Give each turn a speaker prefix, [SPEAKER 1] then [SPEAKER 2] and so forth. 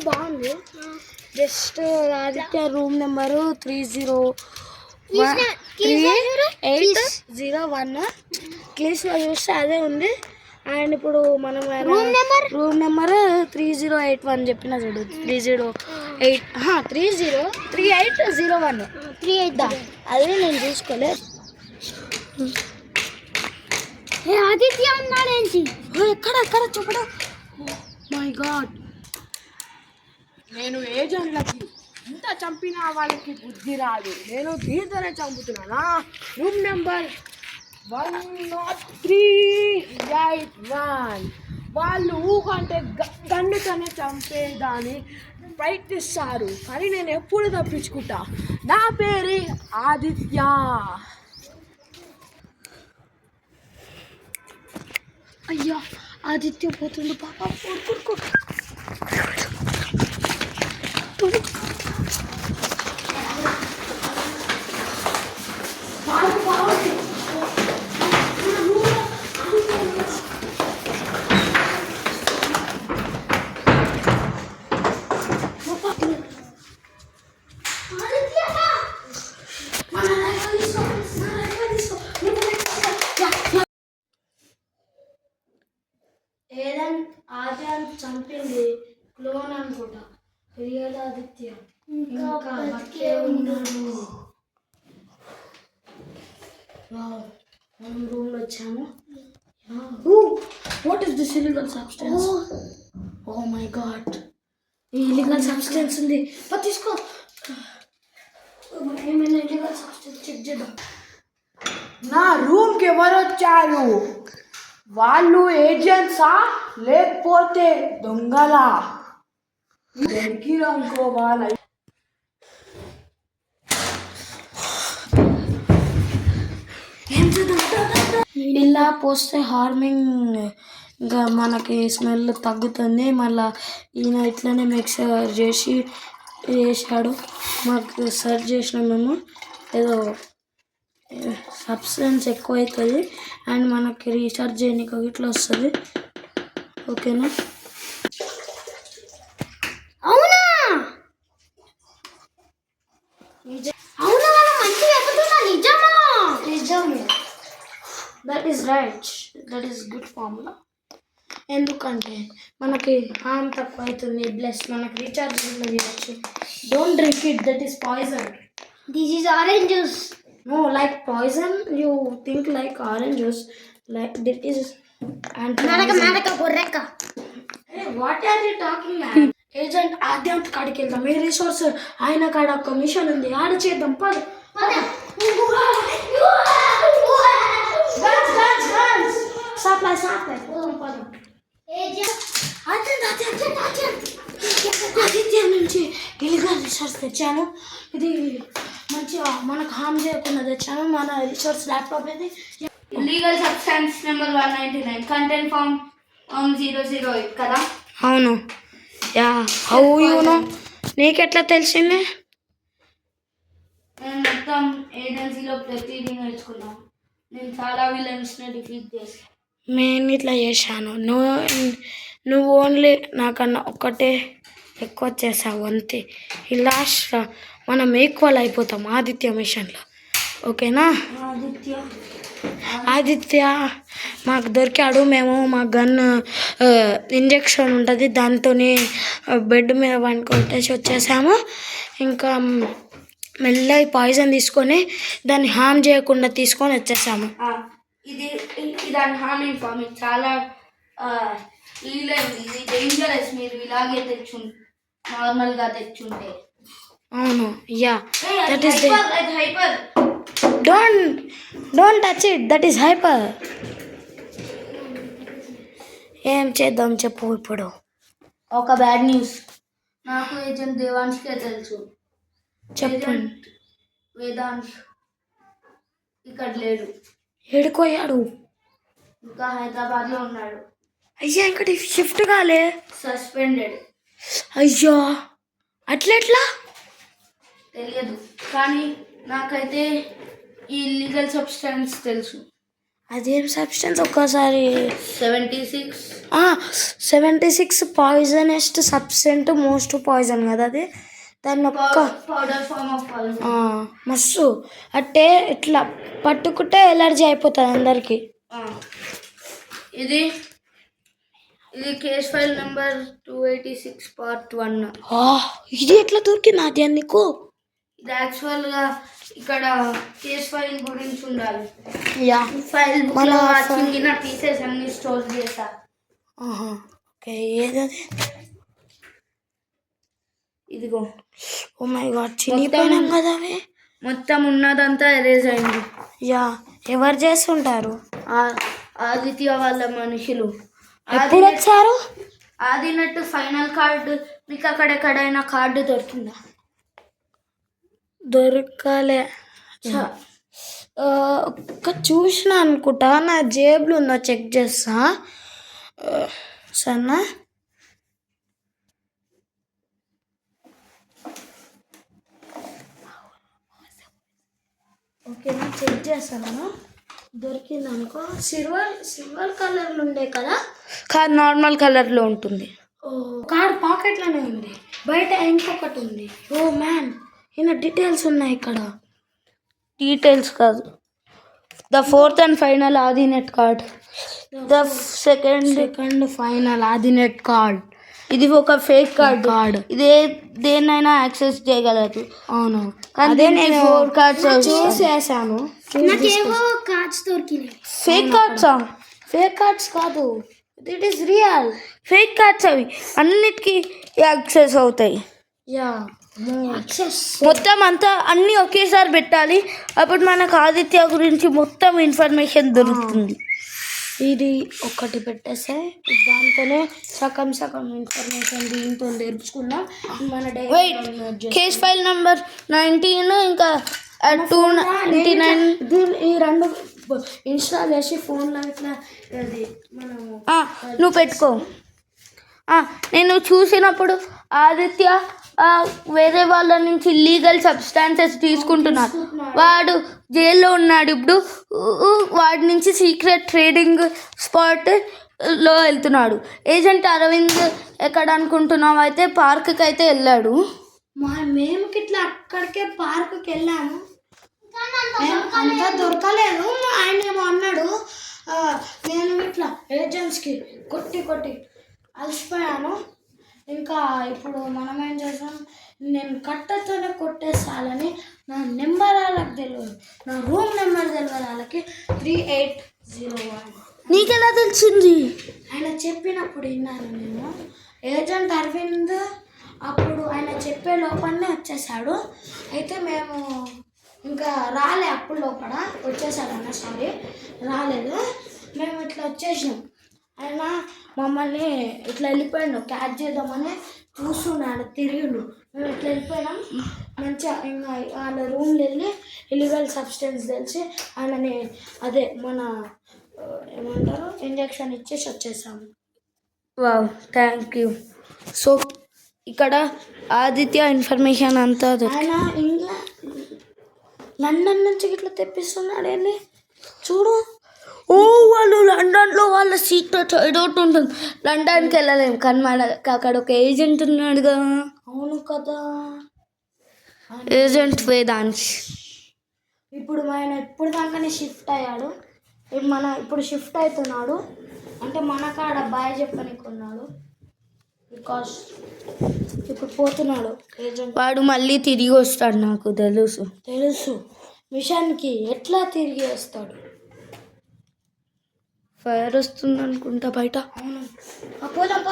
[SPEAKER 1] బాగుంది. Just Aditya room number 30801 కేసులో చూస్తే అదే ఉంది. అండ్ ఇప్పుడు మనం రూమ్ నెంబర్ 3081 చెప్పిన చూడు 3801 అదే నేను చూసుకోలే. ఆదిత్య ఉన్నాడేంటి? ఎక్కడ చెప్పడం. మై గాడ్,
[SPEAKER 2] నేను ఏజెంట్లకి ఇంత చంపినా వాళ్ళకి బుద్ధి రాదు. నేను దీంతోనే చంపుతున్నానా? రూమ్ నెంబర్ 10381 వాళ్ళు ఊహంటే గన్నుతోనే చంపేదాన్ని ప్రయత్నిస్తారు, కానీ నేను ఎప్పుడు తప్పించుకుంటా. నా పేరు ఆదిత్య.
[SPEAKER 1] అయ్యా ఆదిత్య పోతుండు. పాప కొడుకు ఏదైనా ఆద్యాన్ని చంపింది క్లోన్ అనుకుంటా. రియల్ ఆదిత్య ఇంకా బతికే ఉన్నాడు. మనం రూమ్లో వచ్చాము. What is this illegal substance? Oh my god, ఈ ఇల్లీగల్ సబ్స్టెన్స్ ఉంది. తీసుకో. ఏమైనా ఇల్లీగల్ సబ్స్టెన్స్ చెక్ చేద్దాం.
[SPEAKER 2] నా రూమ్కి ఎవరు వచ్చారు? వాళ్ళు ఏజెంట్సా లేకపోతే దొంగలా? దొరికిరనుకోవాలి.
[SPEAKER 1] ఇలా పోస్తే హార్మింగ్ ఇంకా మనకి స్మెల్ తగ్గుతుంది. మళ్ళీ ఈయన ఇట్లనే మిక్సర్ చేశాడు. మాకు సర్చ్ చేసినాం మేము. ఏదో సబ్స్టెన్స్ ఎక్కువ అవుతుంది అండ్ మనకి రీఛార్జ్ చేయడానికి ఇట్లా వస్తుంది. ఓకేనా? అవునా అవునా మంచిగా ఎక్కుతున్నా. నిజమే. That is right. That is good formula. ఎందుకంటే మనకి హార్మ్ తక్కువ అవుతుంది, ప్లస్ మనకి రీఛార్జ్ కూడా చేయవచ్చు. Don't drink it, that is poison. This is orange juice. No, like poison, you think like orange juice. Like that is Naraka gorreka. Hey, what are you talking man? Agent Adyant కాడికి వెళ్దాం. మీ resource ఆయన కాడ ఒక machine ఉంది, ఆడ చేద్దాం. పద. సాప్లై పద. ఆదిత్య నుంచి ఇల్లీగల్ రిసోర్స్ తెచ్చాను. ఇది మంచిగా మనకు హామ్ చేయకుండా తెచ్చాను. మన రిసోర్స్ ల్యాప్టాప్ ఇది.
[SPEAKER 3] Illegal substance number 199 content form 008 కదా?
[SPEAKER 1] అవును. Yeah, how you know? నీకెట్లా తెలిసింది?
[SPEAKER 3] నేను మొత్తం ఏజెన్సీలో ప్రతిదీ నేర్చుకున్నాను. నేను చాలా విలన్స్ని డిఫీట్ చేశాను.
[SPEAKER 1] నేను ఇట్లా చేశాను. నువ్వు ఓన్లీ నాకన్నా ఒక్కటే ఎక్కువ చేసావు అంతే. ఈ లాస్ట్ మనం ఈక్వల్ అయిపోతాం ఆదిత్య మిషన్లో. ఓకేనా? ఆదిత్య మాకు దొరికాడు. మేము మా గన్ ఇంజెక్షన్ ఉంటుంది, దాంతో బెడ్ మీద కొట్టేసి వచ్చేసాము. ఇంకా మెల్లగా పాయిజన్ తీసుకొని దాన్ని హామ్ చేయకుండా తీసుకొని వచ్చేసాము.
[SPEAKER 3] ఇది దాని హార్మింగ్ ఫామ్. ఇది చాలా ఇది డేంజరస్. మీరు ఇలాగే నార్మల్గా తెచ్చుంటే.
[SPEAKER 1] అవును. Yeah, that is
[SPEAKER 3] hyper.
[SPEAKER 1] Don't touch it, that is hyper. ఏం చేద్దాం చెప్పు ఇప్పుడు?
[SPEAKER 3] ఒక బ్యాడ్ న్యూస్. నాకు ఏజెంట్ దేవాన్ష్కే తెలుసు.
[SPEAKER 1] చెప్పండి.
[SPEAKER 3] వేదాంశ్ ఇక్కడ లేడు.
[SPEAKER 1] ఏడుకోయాడు?
[SPEAKER 3] ఇంకా హైదరాబాద్లో ఉన్నాడు.
[SPEAKER 1] అయ్యా, ఇక్కడ షిఫ్ట్ కాలే?
[SPEAKER 3] సస్పెండెడ్.
[SPEAKER 1] అయ్యో, అట్లెట్లా
[SPEAKER 3] తెలియదు, కానీ నాకైతే ఈ లీగల్ సబ్స్టెన్స్ తెలుసు.
[SPEAKER 1] అదేం సబ్స్టెన్స్ ఒక్కసారి
[SPEAKER 3] 76.
[SPEAKER 1] 76 పాయిజనెస్ట్ సబ్స్టెంట్ మోస్ట్ పాయిజన్ కదా అది. దాన్ని ఒక్క
[SPEAKER 3] పౌడర్ ఫార్మ్ ఆఫ్ పాయిజన్.
[SPEAKER 1] మస్తు అంటే ఇట్లా పట్టుకుంటే ఎలర్జీ అయిపోతుంది అందరికి.
[SPEAKER 3] ఇది కేస్ ఫైల్ నెంబర్ 286 part 1.
[SPEAKER 1] ఇది ఎట్లా దొరికింది అది నీకు?
[SPEAKER 3] ఇది యాక్చువల్గా ఇక్కడ కేస్ ఫైల్ గురించి ఉండాలి.
[SPEAKER 1] యా
[SPEAKER 3] ఫైల్ చిన్న పీసెస్ అన్ని స్టోర్ చేస్తా.
[SPEAKER 1] ఓకే ఏదది?
[SPEAKER 3] ఇదిగో.
[SPEAKER 1] ఓ మై గాడ్ చినిగిపోయినాం కదా అవి.
[SPEAKER 3] మొత్తం ఉన్నదంతా ఎరేజ్ అయింది.
[SPEAKER 1] యా ఎవరు చేస్తుంటారు?
[SPEAKER 3] ఆదిత్య వాళ్ళ మనుషులు.
[SPEAKER 1] ఎప్పుడు వచ్చారు?
[SPEAKER 3] ఆదినట్టు ఫైనల్ కార్డు మీకు అక్కడెక్కడైనా కార్డు దొరికిందా?
[SPEAKER 1] దొరకలే. ఒక్క చూసిన అనుకుంటా, నా జేబులో ఉందో చెక్ చేస్తా. సన్నా ఓకేనా, చెక్ చేస్తాను. దొరికింది అనుకో. సిల్వర్ కలర్లో ఉండే కదా?
[SPEAKER 3] కాదు, నార్మల్ కలర్లో ఉంటుంది.
[SPEAKER 1] కార్డ్ పాకెట్లోనే ఉంది. బయట ఇంకొకటి ఉంది. ఓ మ్యాన్, ఈయన డీటెయిల్స్ ఉన్నాయి ఇక్కడ.
[SPEAKER 3] డీటెయిల్స్ కాదు, the 4th and final admit card. The second
[SPEAKER 1] final admit card.
[SPEAKER 3] ఇది ఒక ఫేక్ కార్డ్. ఇదే దేన్నైనా యాక్సెస్ చేయగలదు.
[SPEAKER 1] అవును,
[SPEAKER 3] అదే నేను 4 కార్డ్స్
[SPEAKER 1] చూసేసాను. నాకేవో కార్డ్స్ దొరికినాయి.
[SPEAKER 3] Fake cards.
[SPEAKER 1] ఫేక్ కార్డ్స్ కాదు, it is real.
[SPEAKER 3] Fake cards అవి అన్నిటికీ యాక్సెస్ అవుతాయి.
[SPEAKER 1] యా యాక్సెస్
[SPEAKER 3] మొత్తం అంతా అన్నీ ఒకేసారి పెట్టాలి. అప్పుడు మనకు ఆదిత్య గురించి మొత్తం ఇన్ఫర్మేషన్ దొరుకుతుంది.
[SPEAKER 1] ఇది ఒకటి పెట్టేస్తే దాంతోనే సగం ఇన్ఫర్మేషన్ దీంతో తెరుచుకున్నాం. మన
[SPEAKER 3] కేస్ ఫైల్ నెంబర్ 19 ఇంకా 299
[SPEAKER 1] ఈ రెండు ఇన్స్టాల్ చేసి ఫోన్లో ఇట్లా అది మనము
[SPEAKER 3] నువ్వు పెట్టుకో. నేను చూసినప్పుడు ఆదిత్య వేరే వాళ్ళ నుంచి లీగల్ సబ్స్టాన్సెస్ తీసుకుంటున్నాడు. వాడు జైల్లో ఉన్నాడు ఇప్పుడు. వాడి నుంచి సీక్రెట్ ట్రేడింగ్ స్పాట్లో వెళ్తున్నాడు. ఏజెంట్ అరవింద్ ఎక్కడ అనుకుంటున్నావు? అయితే పార్క్కి అయితే వెళ్ళాడు.
[SPEAKER 1] మేము ఇట్లా అక్కడికే పార్క్కి వెళ్ళాము, అంతా దొరకలేదు. ఆయన ఏమో అన్నాడు, నేను ఇట్లా ఏజెంట్స్కి కొట్టి అలసిపోయాను. ఇంకా ఇప్పుడు మనం ఏం చేసాం, నేను కట్టతోనే కొట్టేసాలని నా నెంబర్ వాళ్ళకి తెలియదు, నా రూమ్ నెంబర్ తెలియదు వాళ్ళకి. 3801.
[SPEAKER 3] నీకెలా తెలిసింది?
[SPEAKER 1] ఆయన చెప్పినప్పుడు విన్నాను నేను. ఏజెంట్ అరవింద్ అప్పుడు ఆయన చెప్పే లోపలనే వచ్చేసాడు. అయితే మేము ఇంకా రాలే, అప్పుడు లోపల వచ్చేసాడన్న, సారీ రాలేదు. మేము ఇట్లా వచ్చేసినాం. ఆయన మమ్మల్ని ఇట్లా వెళ్ళిపోయాడు, క్యాచ్ చేద్దామని చూస్తున్నాడు, తిరిగిండు. మేము ఇట్లా వెళ్ళిపోయినాం. మంచిగా ఇంకా వాళ్ళ రూమ్లో వెళ్ళి ఇల్లీగల్ సబ్స్టెన్స్ తెలిసి ఆయనని అదే మన ఏమంటారు ఇంజెక్షన్ ఇచ్చేసి వచ్చేసాము.
[SPEAKER 3] Wow, thank you. సో ఇక్కడ ఆదిత్య ఇన్ఫర్మేషన్ అంతా
[SPEAKER 1] ఆయన ఇంకా లండన్ నుంచి ఇట్లా తెప్పిస్తున్నాడు ఏంటి చూడు.
[SPEAKER 3] వాళ్ళు లండన్లో వాళ్ళ సీక్రెట్ హైడౌట్ ఉంటుంది. లండన్కి వెళ్ళలేము కానీ మనకి అక్కడ ఒక ఏజెంట్ ఉన్నాడుగా.
[SPEAKER 1] అవును కదా,
[SPEAKER 3] ఏజెంట్ వేదాంశ్.
[SPEAKER 1] ఇప్పుడు ఆయన ఇప్పుడు దాకానే షిఫ్ట్ అయ్యాడు. ఇప్పుడు షిఫ్ట్ అవుతున్నాడు అంటే మన కాడ బాయ్ చెప్పనికి ఉన్నాడు. బికాస్ ఇప్పుడు పోతున్నాడు ఏజెంట్.
[SPEAKER 3] వాడు మళ్ళీ తిరిగి వస్తాడు, నాకు తెలుసు.
[SPEAKER 1] మిషన్కి ఎట్లా తిరిగి వస్తాడు?
[SPEAKER 3] ఫైర్ వస్తుంది అనుకుంటా బయట.
[SPEAKER 1] అవును, పోదాం.